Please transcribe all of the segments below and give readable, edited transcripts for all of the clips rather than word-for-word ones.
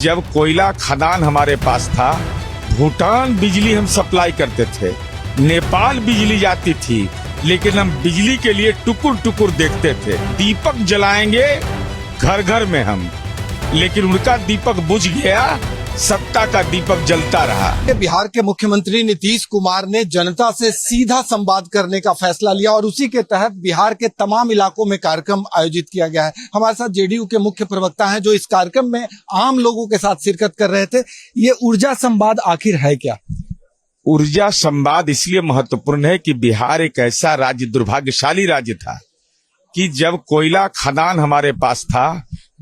जब कोयला खदान हमारे पास था, भूटान बिजली हम सप्लाई करते थे, नेपाल बिजली जाती थी, लेकिन हम बिजली के लिए टुकुर टुकुर देखते थे। दीपक जलाएंगे घर घर में हम, लेकिन उनका दीपक बुझ गया, सत्ता का दीपक जलता रहा। बिहार के मुख्यमंत्री नीतीश कुमार ने जनता से सीधा संवाद करने का फैसला लिया और उसी के तहत बिहार के तमाम इलाकों में कार्यक्रम आयोजित किया गया है। हमारे साथ जेडीयू के मुख्य प्रवक्ता हैं जो इस कार्यक्रम में आम लोगों के साथ शिरकत कर रहे थे। ये ऊर्जा संवाद आखिर है क्या? ऊर्जा संवाद इसलिए महत्वपूर्ण है कि बिहार एक ऐसा राज्य, दुर्भाग्यशाली राज्य था कि जब कोयला खदान हमारे पास था,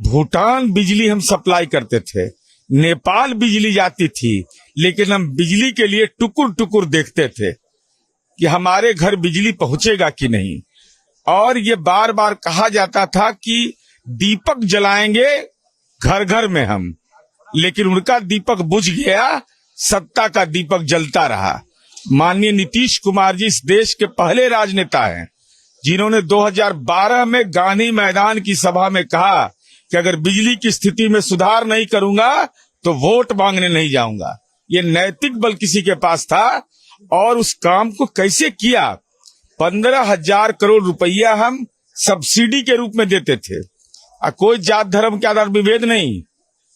भूटान बिजली हम सप्लाई करते थे, नेपाल बिजली जाती थी, लेकिन हम बिजली के लिए टुकुर टुकुर देखते थे कि हमारे घर बिजली पहुंचेगा कि नहीं। और ये बार बार कहा जाता था कि दीपक जलाएंगे घर घर में हम, लेकिन उनका दीपक बुझ गया, सत्ता का दीपक जलता रहा। माननीय नीतीश कुमार जी इस देश के पहले राजनेता हैं जिन्होंने 2012 में गांधी मैदान की सभा में कहा कि अगर बिजली की स्थिति में सुधार नहीं करूंगा तो वोट मांगने नहीं जाऊंगा। ये नैतिक बल किसी के पास था और उस काम को कैसे किया। 15,000 करोड़ रुपया हम सब्सिडी के रूप में देते थे। कोई जात धर्म के आधार विभेद नहीं,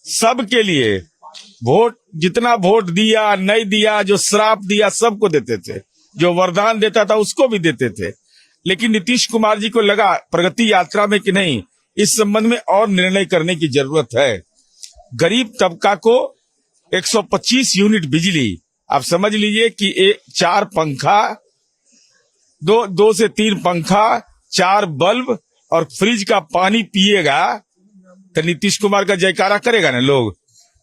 सबके लिए वोट, जितना वोट दिया नहीं दिया, जो श्राप दिया सबको देते थे, जो वरदान देता था उसको भी देते थे। लेकिन नीतीश कुमार जी को लगा प्रगति यात्रा में कि नहीं, इस संबंध में और निर्णय करने की जरूरत है। गरीब तबका को 125 यूनिट बिजली, आप समझ लीजिए कि 4 पंखा, 2 से 3 पंखा, 4 बल्ब और फ्रिज का पानी पिएगा तो नीतीश कुमार का जयकारा करेगा ना लोग।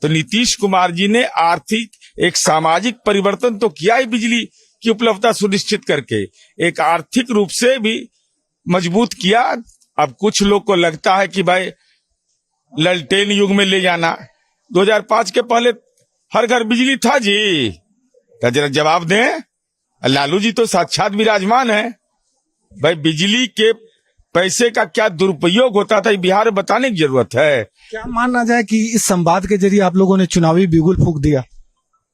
तो नीतीश कुमार जी ने आर्थिक एक सामाजिक परिवर्तन तो किया ही, बिजली की उपलब्धता सुनिश्चित करके एक आर्थिक रूप से भी मजबूत किया। अब कुछ लोग को लगता है कि भाई ललटेन युग में ले जाना, 2005 के पहले हर घर बिजली था जी। तो जरा जवाब दें, लालू जी तो साक्षात विराजमान है। भाई बिजली के पैसे का क्या दुरुपयोग होता था बिहार में, बताने की जरूरत है। क्या मानना जाए कि इस संवाद के जरिए आप लोगों ने चुनावी बिगुल फूंक दिया?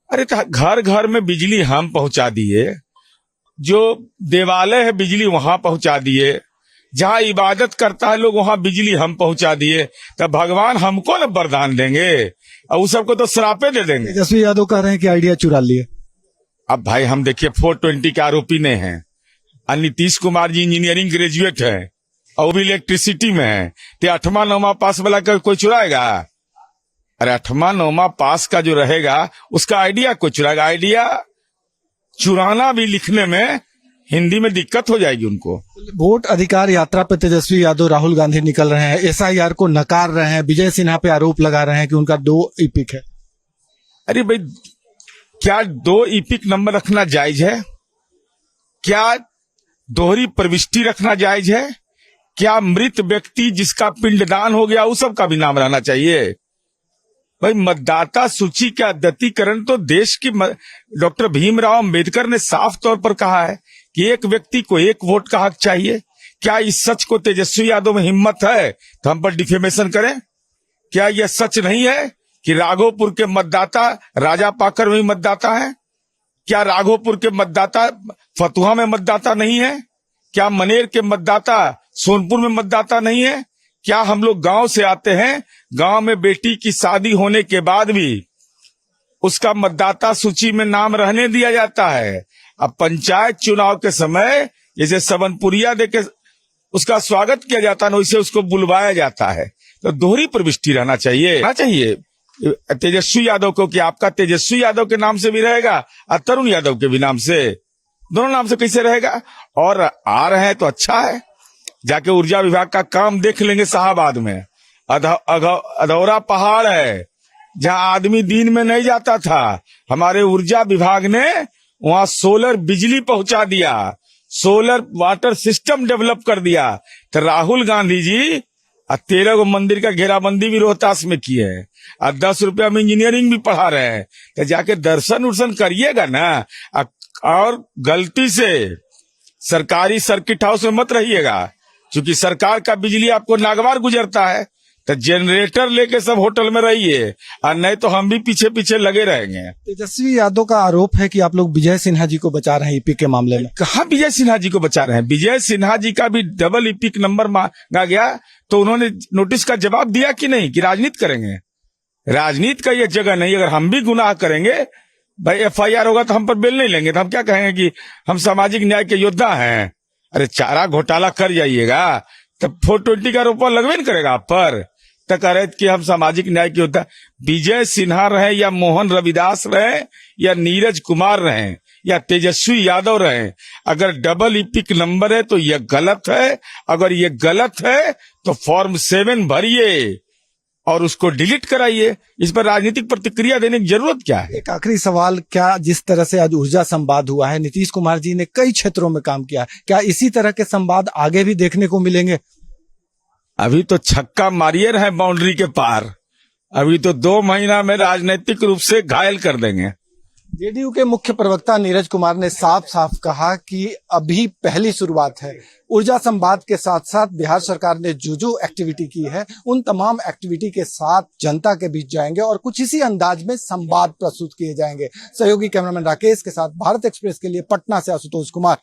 अरे तो घर घर में बिजली हम पहुंचा दिए, जो देवालय है बिजली वहां पहुंचा दिए, जहां इबादत करता है लोग वहां बिजली हम पहुंचा दिए। तब भगवान हमको न वरदान देंगे और उस सबको तो श्रापे दे देंगे। तेजस्वी यादव कह रहे हैं कि आइडिया चुरा लिए। अब भाई हम देखिए 420 के आरोपी ने हैं और नीतीश कुमार जी इंजीनियरिंग ग्रेजुएट है और वो भी इलेक्ट्रिसिटी में है। तो 8वां 9वां पास वाला का कोई चुराएगा? अरे 8वां 9वां पास का जो रहेगा उसका आइडिया कोई चुराएगा? आइडिया चुराना भी लिखने में हिंदी में दिक्कत हो जाएगी उनको। वोट अधिकार यात्रा पर तेजस्वी यादव, राहुल गांधी निकल रहे हैं, एसआईआर को नकार रहे हैं, विजय सिन्हा पे आरोप लगा रहे हैं कि उनका 2 ईपिक है। अरे भाई, क्या 2 ईपिक नंबर रखना जायज है? क्या दोहरी प्रविष्टि रखना जायज है? क्या मृत व्यक्ति जिसका पिंडदान हो गया उस सब का भी नाम रहना चाहिए? भाई मतदाता सूची का अद्यतीकरण तो देश की डॉक्टर भीमराव अंबेडकर ने साफ तौर पर कहा है कि एक व्यक्ति को 1 वोट का हक चाहिए। क्या इस सच को तेजस्वी यादव में हिम्मत है तो हम पर डिफेमेशन करें? क्या यह सच नहीं है कि राघोपुर के मतदाता राजा पाकर में मतदाता है? क्या राघोपुर के मतदाता फतुहा में मतदाता नहीं है? क्या मनेर के मतदाता सोनपुर में मतदाता नहीं है? क्या हम लोग गांव से आते हैं, गांव में बेटी की शादी होने के बाद भी उसका मतदाता सूची में नाम रहने दिया जाता है? अब पंचायत चुनाव के समय जैसे सबनपुरिया देके उसका स्वागत किया जाता है, वैसे उसको बुलवाया जाता है। तो दोहरी प्रविष्टि रहना चाहिए तेजस्वी यादव को, कि आपका तेजस्वी यादव के नाम से भी रहेगा और तरुण यादव के भी नाम से, दोनों नाम से कैसे रहेगा? और आ रहे हैं तो अच्छा है, जाके ऊर्जा विभाग का काम देख लेंगे। साहबाद में अधौरा पहाड़ है जहां आदमी दिन में नहीं जाता था, हमारे ऊर्जा विभाग ने वहां सोलर बिजली पहुंचा दिया, सोलर वाटर सिस्टम डेवलप कर दिया। तो राहुल गांधी जी 13 गो मंदिर का घेराबंदी भी रोहतास में किए हैं और 10 रुपया में इंजीनियरिंग भी पढ़ा रहे हैं। तो जाके दर्शन उर्शन करिएगा ना, और गलती से सरकारी सर्किट हाउस में मत रहिएगा, क्योंकि सरकार का बिजली आपको नागवार गुजरता है। तो जनरेटर लेके सब होटल में रहिए, और नहीं तो हम भी पीछे पीछे लगे रहेंगे। तेजस्वी यादव का आरोप है कि आप लोग विजय सिन्हा जी को बचा रहे हैं ईपी के मामले में। कहाँ विजय सिन्हा जी को बचा रहे हैं? विजय सिन्हा जी का भी डबल इपिक नंबर मांगा गया, तो उन्होंने नोटिस का जवाब दिया कि नहीं कि राजनीति करेंगे? राजनीति का ये जगह नहीं। अगर हम भी गुनाह करेंगे, भाई एफआईआर होगा तो हम पर बेल नहीं लेंगे, तो हम क्या कहेंगे कि हम सामाजिक न्याय के योद्धा हैं? अरे चारा घोटाला कर जाइएगा तब 420 का रुपया लगवे नहीं करेगा आप पर, तो कह रहे कि हम सामाजिक न्याय के योद्धा। विजय सिन्हा रहे या मोहन रविदास रहे या नीरज कुमार रहे या तेजस्वी यादव रहे, अगर डबल इपिक नंबर है तो यह गलत है। अगर ये गलत है तो फॉर्म 7 भरिए और उसको डिलीट कराइए। इस पर राजनीतिक प्रतिक्रिया देने की जरूरत क्या है? एक आखिरी सवाल, क्या जिस तरह से आज ऊर्जा संवाद हुआ है, नीतीश कुमार जी ने कई क्षेत्रों में काम किया है, क्या इसी तरह के संवाद आगे भी देखने को मिलेंगे? अभी तो छक्का मारिए रहे बाउंड्री के पार, अभी तो 2 महीना में राजनीतिक रूप से घायल कर देंगे। जेडीयू के मुख्य प्रवक्ता नीरज कुमार ने साफ साफ कहा कि अभी पहली शुरुआत है। ऊर्जा संवाद के साथ साथ बिहार सरकार ने जो जो एक्टिविटी की है, उन तमाम एक्टिविटी के साथ जनता के बीच जाएंगे और कुछ इसी अंदाज में संवाद प्रस्तुत किए जाएंगे। सहयोगी कैमरामैन राकेश के साथ भारत एक्सप्रेस के लिए पटना से आशुतोष कुमार।